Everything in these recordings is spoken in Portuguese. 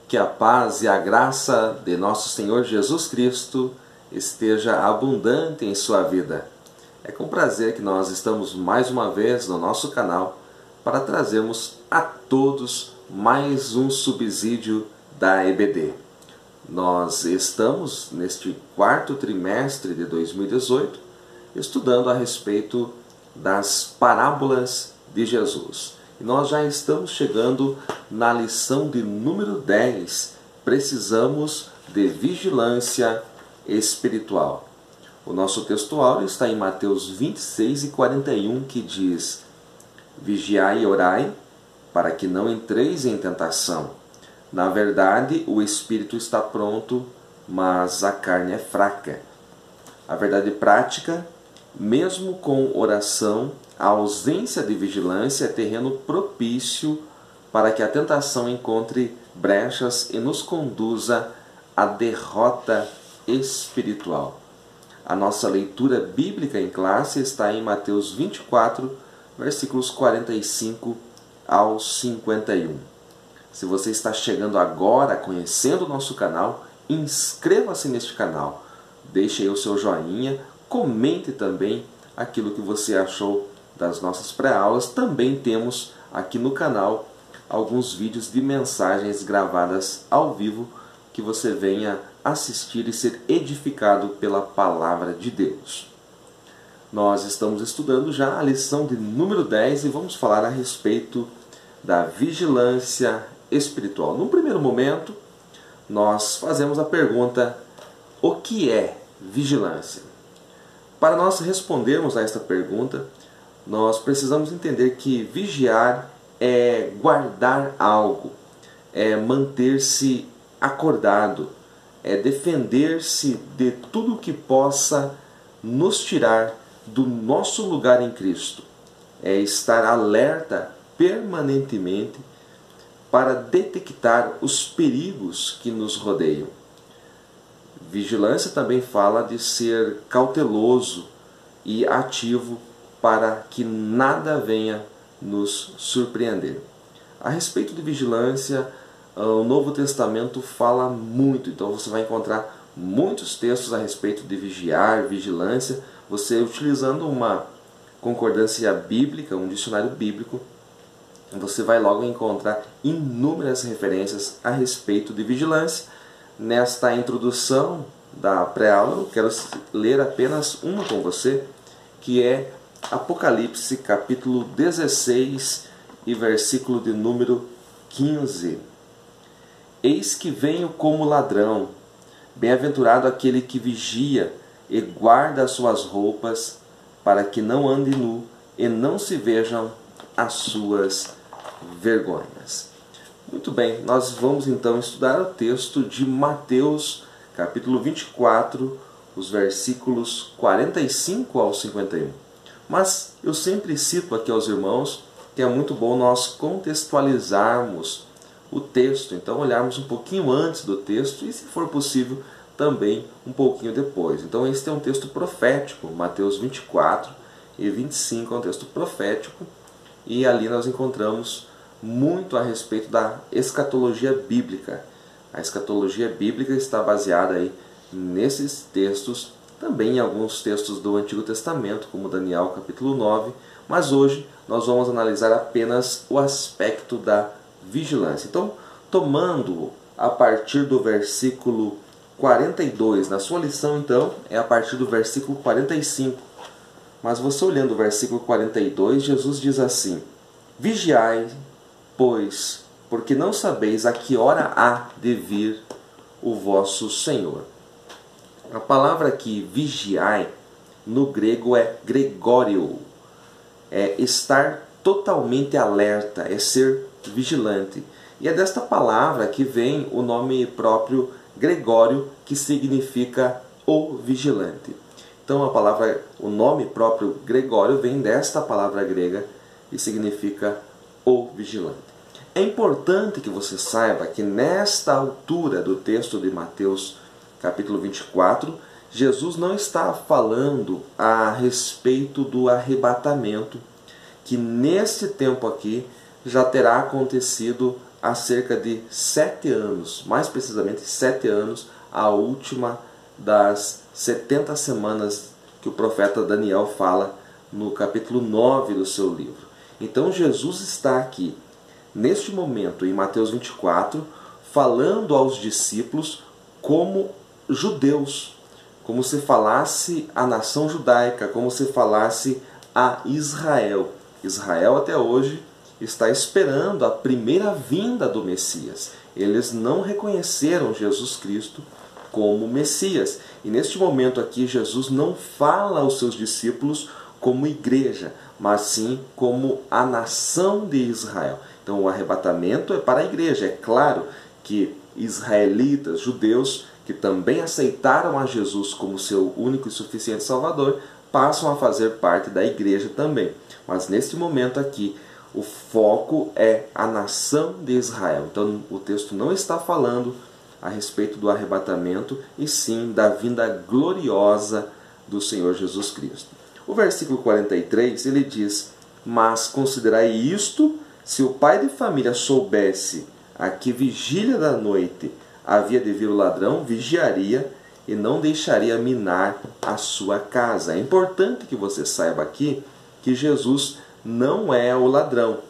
Que a paz e a graça de nosso Senhor Jesus Cristo esteja abundante em sua vida. É com prazer que nós estamos mais uma vez no nosso canal para trazermos a todos mais um subsídio da EBD. Nós estamos neste quarto trimestre de 2018 estudando a respeito das parábolas de Jesus. E nós já estamos chegando na lição de número 10. Precisamos de vigilância espiritual. O nosso texto áureo está em Mateus 26 e 41, que diz: Vigiai e orai, para que não entreis em tentação. Na verdade, o espírito está pronto, mas a carne é fraca. A verdade prática: mesmo com oração, a ausência de vigilância é terreno propício para que a tentação encontre brechas e nos conduza à derrota espiritual. A nossa leitura bíblica em classe está em Mateus 24, versículos 45 ao 51. Se você está chegando agora, conhecendo o nosso canal, inscreva-se neste canal, deixe aí o seu joinha, comente também aquilo que você achou das nossas pré-aulas. Também temos aqui no canal alguns vídeos de mensagens gravadas ao vivo que você venha assistir e ser edificado pela palavra de Deus. Nós estamos estudando já a lição de número 10 e vamos falar a respeito da vigilância espiritual. Num primeiro momento, nós fazemos a pergunta: o que é vigilância? Para nós respondermos a esta pergunta, nós precisamos entender que vigiar é guardar algo, é manter-se acordado, é defender-se de tudo que possa nos tirar do nosso lugar em Cristo, é estar alerta permanentemente para detectar os perigos que nos rodeiam. Vigilância também fala de ser cauteloso e ativo para que nada venha nos surpreender. A respeito de vigilância, o Novo Testamento fala muito, então você vai encontrar muitos textos a respeito de vigiar, vigilância. Você, utilizando uma concordância bíblica, um dicionário bíblico, você vai logo encontrar inúmeras referências a respeito de vigilância. Nesta introdução da pré-aula, eu quero ler apenas uma com você, que é Apocalipse capítulo 16 e versículo de número 15. Eis que venho como ladrão, bem-aventurado aquele que vigia e guarda as suas roupas, para que não ande nu e não se vejam as suas vergonhas. Muito bem, nós vamos então estudar o texto de Mateus, capítulo 24, os versículos 45 ao 51. Mas eu sempre cito aqui aos irmãos que é muito bom nós contextualizarmos o texto, então olharmos um pouquinho antes do texto e, se for possível, também um pouquinho depois. Então este é um texto profético, Mateus 24 e 25 é um texto profético, e ali nós encontramos muito a respeito da escatologia bíblica. A escatologia bíblica está baseada aí nesses textos, também em alguns textos do Antigo Testamento, como Daniel capítulo 9, mas hoje nós vamos analisar apenas o aspecto da vigilância. Então, tomando a partir do versículo 42, na sua lição então é a partir do versículo 45, mas você olhando o versículo 42, Jesus diz assim: Vigiai, pois, porque não sabeis a que hora há de vir o vosso Senhor. A palavra aqui, vigiai, no grego é gregório, é estar totalmente alerta, é ser vigilante. E é desta palavra que vem o nome próprio Gregório, que significa o vigilante. Então a palavra, o nome próprio Gregório vem desta palavra grega e significa o vigilante. É importante que você saiba que nesta altura do texto de Mateus capítulo 24, Jesus não está falando a respeito do arrebatamento, que nesse tempo aqui já terá acontecido há cerca de 7 anos, mais precisamente 7 anos, a última das 70 semanas que o profeta Daniel fala no capítulo 9 do seu livro. Então Jesus está aqui, neste momento, em Mateus 24, falando aos discípulos como judeus, como se falasse a nação judaica, como se falasse a Israel. Israel até hoje está esperando a primeira vinda do Messias. Eles não reconheceram Jesus Cristo como Messias. E neste momento aqui, Jesus não fala aos seus discípulos como igreja, mas sim como a nação de Israel. Então o arrebatamento é para a igreja. É claro que israelitas, judeus, que também aceitaram a Jesus como seu único e suficiente Salvador, passam a fazer parte da igreja também. Mas neste momento aqui, o foco é a nação de Israel. Então o texto não está falando a respeito do arrebatamento, e sim da vinda gloriosa do Senhor Jesus Cristo. O versículo 43, ele diz: mas considerai isto, se o pai de família soubesse a que vigília da noite havia de vir o ladrão, vigiaria e não deixaria minar a sua casa. É importante que você saiba aqui que Jesus não é o ladrão.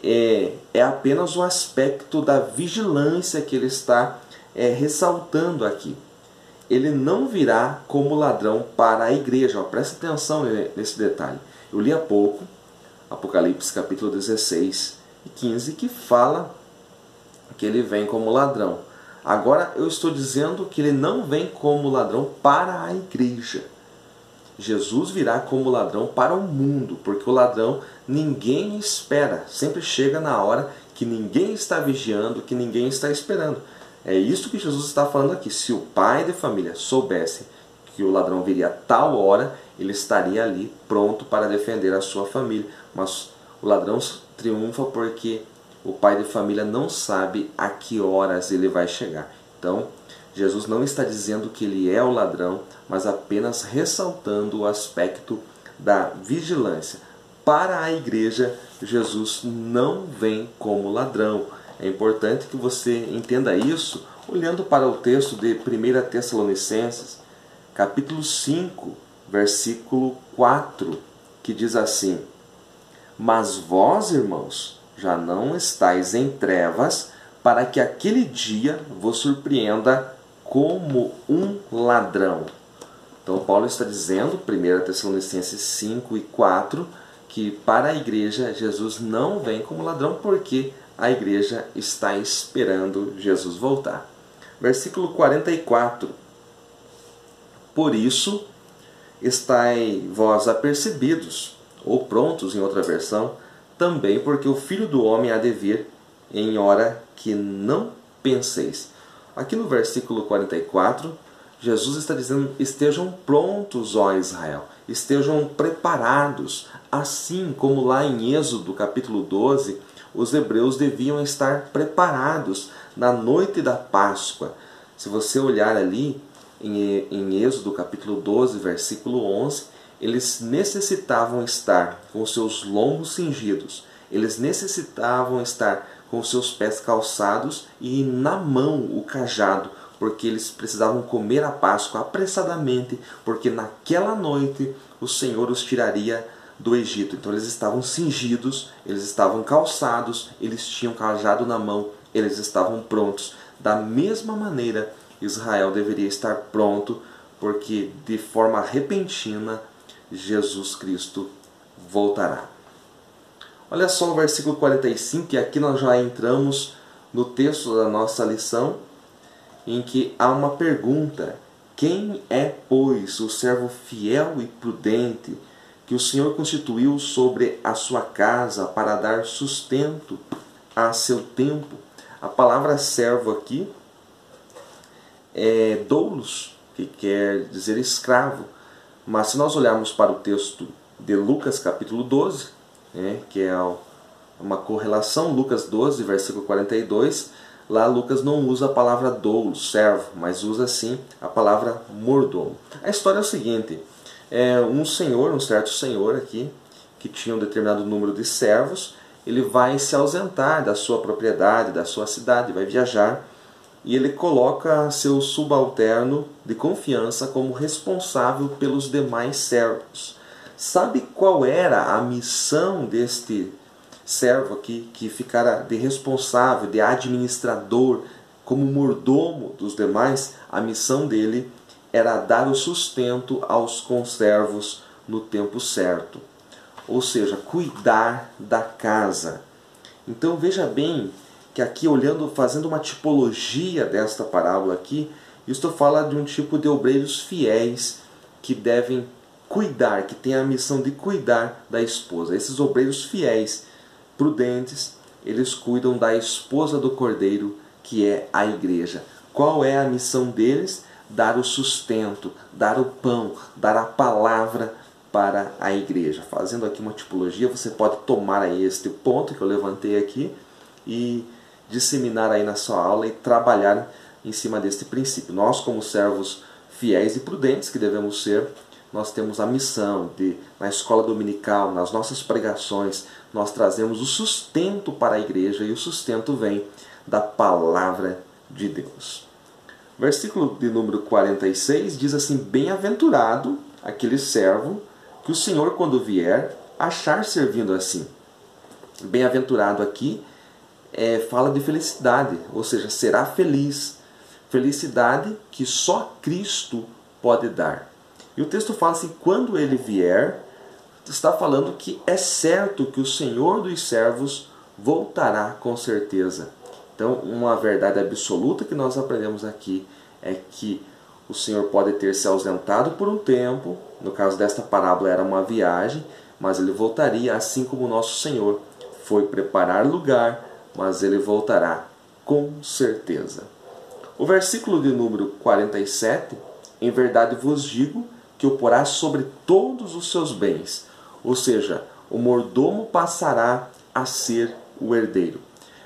É apenas o aspecto da vigilância que ele está ressaltando aqui. Ele não virá como ladrão para a igreja. Preste atenção nesse detalhe. Eu li há pouco, Apocalipse capítulo 16 e 15, que fala que ele vem como ladrão. Agora eu estou dizendo que ele não vem como ladrão para a igreja. Jesus virá como ladrão para o mundo, porque o ladrão ninguém espera, sempre chega na hora que ninguém está vigiando, que ninguém está esperando. É isso que Jesus está falando aqui. Se o pai de família soubesse que o ladrão viria a tal hora, ele estaria ali pronto para defender a sua família. Mas o ladrão triunfa porque o pai de família não sabe a que horas ele vai chegar. Então, Jesus não está dizendo que ele é o ladrão, mas apenas ressaltando o aspecto da vigilância. Para a igreja, Jesus não vem como ladrão. É importante que você entenda isso olhando para o texto de 1 Tessalonicenses, capítulo 5, versículo 4, que diz assim: mas vós, irmãos, já não estáis em trevas, para que aquele dia vos surpreenda como um ladrão. Então Paulo está dizendo, 1 Tessalonicenses 5 e 4, que para a igreja Jesus não vem como ladrão, porque a igreja está esperando Jesus voltar. Versículo 44. Por isso, estai vós apercebidos, ou prontos em outra versão, também porque o Filho do Homem há de vir em hora que não penseis. Aqui no versículo 44, Jesus está dizendo: estejam prontos, ó Israel, estejam preparados, assim como lá em Êxodo capítulo 12, os hebreus deviam estar preparados na noite da Páscoa. Se você olhar ali em Êxodo capítulo 12, versículo 11, eles necessitavam estar com seus lombos cingidos, eles necessitavam estar com seus pés calçados e na mão o cajado, porque eles precisavam comer a Páscoa apressadamente, porque naquela noite o Senhor os tiraria do Egito. Então eles estavam cingidos, eles estavam calçados, eles tinham cajado na mão, eles estavam prontos. Da mesma maneira, Israel deveria estar pronto, porque de forma repentina Jesus Cristo voltará. Olha só o versículo 45, e aqui nós já entramos no texto da nossa lição, em que há uma pergunta: quem é, pois, o servo fiel e prudente que o Senhor constituiu sobre a sua casa para dar sustento a seu tempo? A palavra servo aqui é doulos, que quer dizer escravo. Mas se nós olharmos para o texto de Lucas capítulo 12, que é uma correlação, Lucas 12, versículo 42, lá Lucas não usa a palavra doulo, servo, mas usa sim a palavra mordomo. A história é o seguinte: um certo senhor aqui, que tinha um determinado número de servos, ele vai se ausentar da sua propriedade, da sua cidade, vai viajar, e ele coloca seu subalterno de confiança como responsável pelos demais servos. Sabe qual era a missão deste servo aqui, que ficara de responsável, de administrador, como mordomo dos demais? A missão dele era dar o sustento aos conservos no tempo certo, ou seja, cuidar da casa. Então veja bem que aqui, olhando, fazendo uma tipologia desta parábola aqui, isto fala de um tipo de obreiros fiéis que devem cuidar, que têm a missão de cuidar da esposa. Esses obreiros fiéis, prudentes, eles cuidam da esposa do Cordeiro, que é a igreja. Qual é a missão deles? Dar o sustento, dar o pão, dar a palavra para a igreja. Fazendo aqui uma tipologia, você pode tomar aí este ponto que eu levantei aqui e disseminar aí na sua aula e trabalhar em cima deste princípio. Nós, como servos fiéis e prudentes que devemos ser, nós temos a missão de, na escola dominical, nas nossas pregações, nós trazemos o sustento para a igreja, e o sustento vem da palavra de Deus. Versículo de número 46 diz assim: bem-aventurado aquele servo que o Senhor, quando vier, achar servindo assim. Bem-aventurado aqui fala de felicidade, ou seja, será feliz. Felicidade que só Cristo pode dar. E o texto fala assim: quando ele vier, está falando que é certo que o Senhor dos servos voltará com certeza. Então, uma verdade absoluta que nós aprendemos aqui é que o Senhor pode ter se ausentado por um tempo. No caso desta parábola era uma viagem, mas ele voltaria, assim como o nosso Senhor foi preparar lugar, mas ele voltará com certeza. O versículo de número 47: em verdade vos digo que o porá sobre todos os seus bens. Ou seja, o mordomo passará a ser o herdeiro.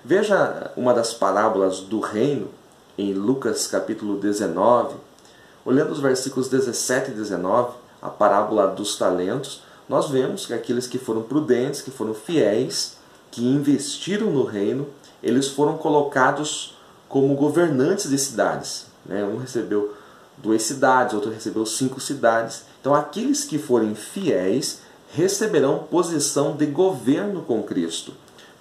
Veja uma das parábolas do reino em Lucas capítulo 19. Olhando os versículos 17 e 19, a parábola dos talentos, nós vemos que aqueles que foram prudentes, que foram fiéis, que investiram no reino, eles foram colocados como governantes de cidades. Um recebeu 2 cidades, outro recebeu 5 cidades. Então aqueles que forem fiéis receberão posição de governo com Cristo,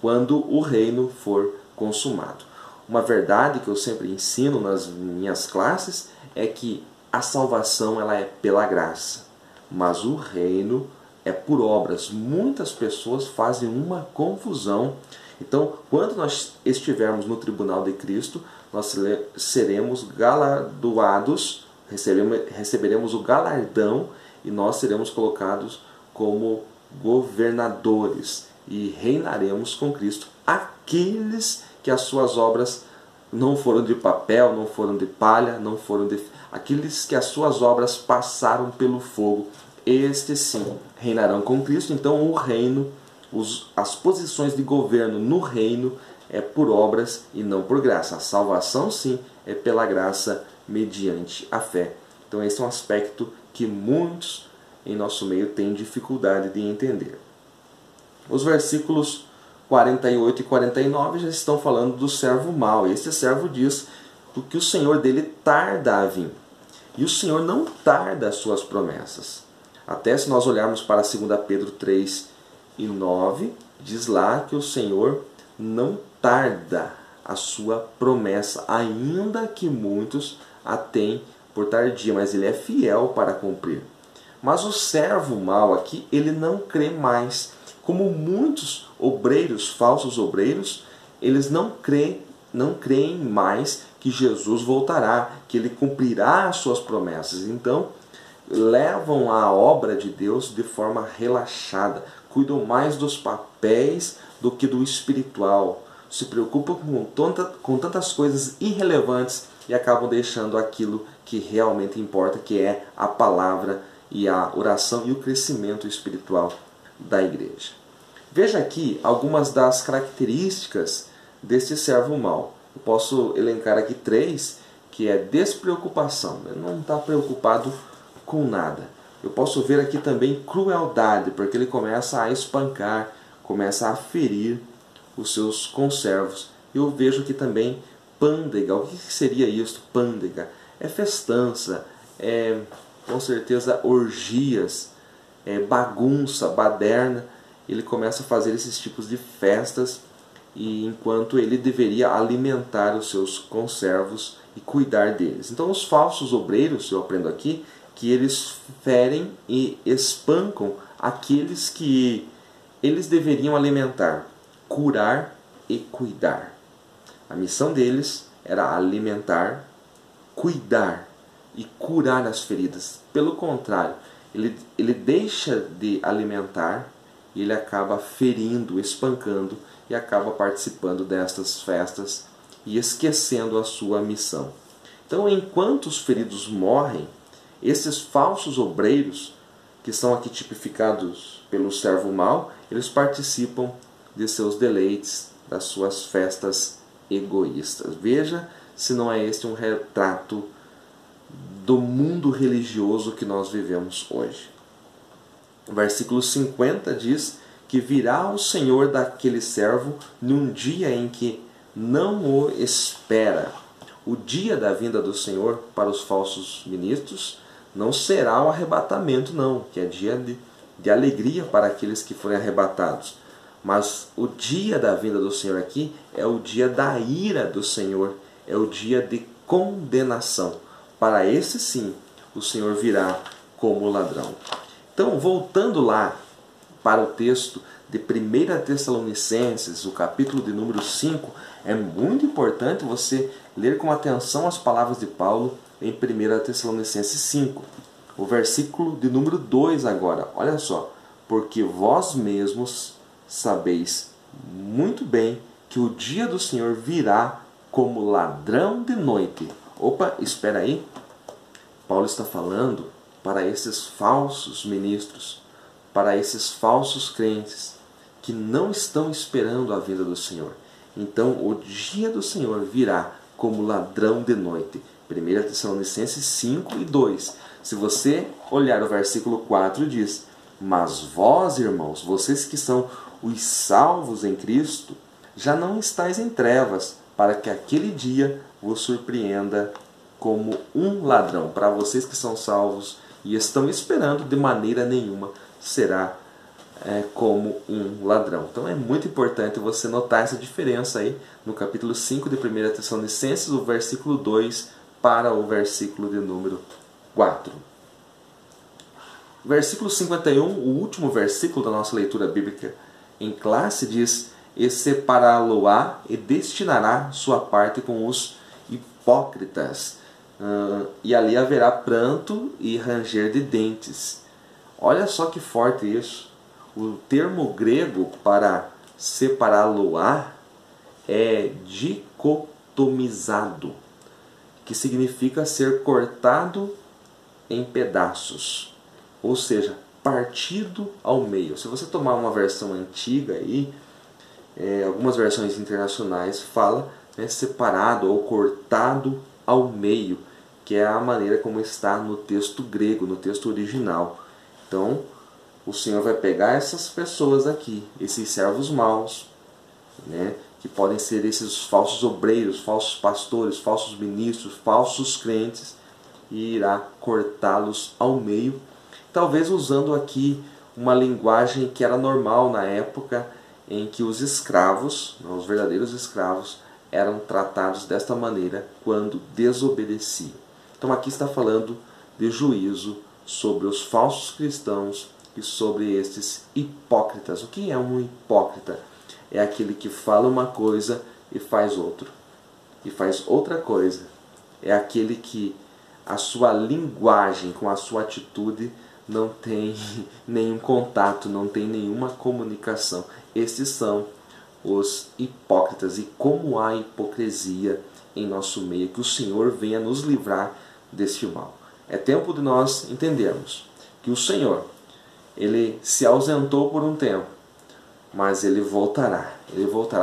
quando o reino for consumado. Uma verdade que eu sempre ensino nas minhas classes é que a salvação ela é pela graça, mas o reino é por obras. Muitas pessoas fazem uma confusão. Então, quando nós estivermos no tribunal de Cristo, nós seremos galardoados, receberemos o galardão, e nós seremos colocados como governadores e reinaremos com Cristo. Aqueles que as suas obras não foram de papel, não foram de palha, não foram de... aqueles que as suas obras passaram pelo fogo, estes sim reinarão com Cristo. Então o reino, as posições de governo no reino é por obras e não por graça. A salvação sim é pela graça mediante a fé. Então esse é um aspecto que muitos em nosso meio têm dificuldade de entender. Os versículos 48 e 49 já estão falando do servo mau. Esse servo diz que o Senhor dele tarda a vir. E o Senhor não tarda as suas promessas. Até se nós olharmos para 2 Pedro 3 e 9, diz lá que o Senhor não tarda a sua promessa, ainda que muitos a têm por tardia, mas ele é fiel para cumprir. Mas o servo mau aqui, ele não crê mais. Como muitos obreiros, falsos obreiros, eles não creem mais que Jesus voltará, que ele cumprirá as suas promessas. Então, levam a obra de Deus de forma relaxada, cuidam mais dos papéis do que do espiritual, se preocupam com tantas coisas irrelevantes e acabam deixando aquilo que realmente importa, que é a palavra e a oração e o crescimento espiritual da igreja. Veja aqui algumas das características desse servo mau. Eu posso elencar aqui 3, que é despreocupação. Ele não está preocupado com nada. Eu posso ver aqui também crueldade, porque ele começa a espancar, começa a ferir os seus conservos. Eu vejo aqui também pândega. O que seria isso? Pândega é festança, com certeza orgias, bagunça, baderna. Ele começa a fazer esses tipos de festas, e enquanto ele deveria alimentar os seus conservos e cuidar deles. Então os falsos obreiros, eu aprendo aqui, que eles ferem e espancam aqueles que eles deveriam alimentar, curar e cuidar. A missão deles era alimentar, cuidar e curar as feridas. Pelo contrário, ele deixa de alimentar e ele acaba ferindo, espancando, e acaba participando destas festas e esquecendo a sua missão. Então, enquanto os feridos morrem, esses falsos obreiros, que são aqui tipificados pelo servo mau, eles participam de seus deleites, das suas festas egoístas. Veja se não é este um retrato do mundo religioso que nós vivemos hoje. O versículo 50 diz que virá o Senhor daquele servo num dia em que não o espera. O dia da vinda do Senhor para os falsos ministros não será o arrebatamento, não, que é dia de alegria para aqueles que forem arrebatados. Mas o dia da vinda do Senhor aqui é o dia da ira do Senhor, é o dia de condenação. Para esse sim, o Senhor virá como ladrão. Então, voltando lá para o texto de 1 Tessalonicenses, o capítulo de número 5, é muito importante você ler com atenção as palavras de Paulo em 1 Tessalonicenses 5. O versículo de número 2 agora, olha só. Porque vós mesmos sabeis muito bem que o dia do Senhor virá como ladrão de noite. Opa, espera aí. Paulo está falando para esses falsos ministros, para esses falsos crentes que não estão esperando a vinda do Senhor. Então o dia do Senhor virá como ladrão de noite. 1 Tessalonicenses 5 e 2. Se você olhar o versículo 4, diz: mas vós, irmãos, vocês que são os salvos em Cristo, já não estáis em trevas, para que aquele dia vos surpreenda como um ladrão. Para vocês que são salvos e estão esperando, de maneira nenhuma será como um ladrão. Então é muito importante você notar essa diferença aí no capítulo 5 de 1 Tessalonicenses, o versículo 2 para o versículo de número 4. Versículo 51, o último versículo da nossa leitura bíblica em classe, diz: e separá-lo-á e destinará sua parte com os hipócritas. E ali haverá pranto e ranger de dentes. Olha só que forte isso. O termo grego para separá-lo-á é dicotomizado, que significa ser cortado em pedaços, ou seja, partido ao meio. Se você tomar uma versão antiga aí, algumas versões internacionais fala separado ou cortado ao meio, que é a maneira como está no texto grego, no texto original. Então, o Senhor vai pegar essas pessoas aqui, esses servos maus, que podem ser esses falsos obreiros, falsos pastores, falsos ministros, falsos crentes, e irá cortá-los ao meio, talvez usando aqui uma linguagem que era normal na época em que os escravos, os verdadeiros escravos, eram tratados desta maneira quando desobedeciam. Então aqui está falando de juízo sobre os falsos cristãos e sobre estes hipócritas. O que é um hipócrita? É aquele que fala uma coisa e faz outra coisa. É aquele que a sua linguagem com a sua atitude não tem nenhum contato, não tem nenhuma comunicação. Estes são os hipócritas. E como há hipocrisia em nosso meio, que o Senhor venha nos livrar deste mal. É tempo de nós entendermos que o Senhor, Ele se ausentou por um tempo, mas Ele voltará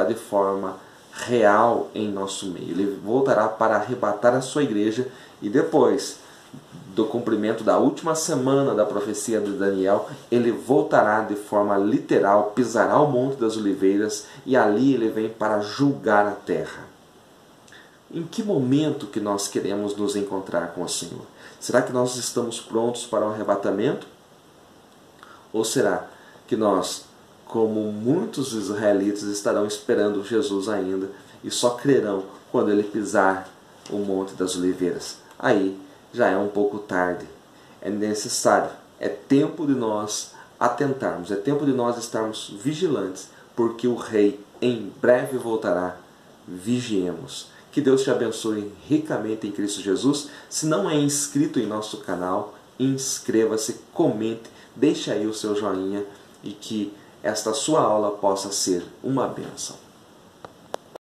de forma real em nosso meio. Ele voltará para arrebatar a sua igreja e depois do cumprimento da última semana da profecia de Daniel, ele voltará de forma literal, pisará o Monte das Oliveiras e ali ele vem para julgar a terra. Em que momento que nós queremos nos encontrar com o Senhor? Será que nós estamos prontos para o arrebatamento? Ou será que nós, como muitos israelitas, estarão esperando Jesus ainda e só crerão quando ele pisar o Monte das Oliveiras? Aí já é um pouco tarde. É necessário, é tempo de nós atentarmos, é tempo de nós estarmos vigilantes, porque o Rei em breve voltará. Vigiemos. Que Deus te abençoe ricamente em Cristo Jesus. Se não é inscrito em nosso canal, inscreva-se, comente, deixe aí o seu joinha e que esta sua aula possa ser uma bênção.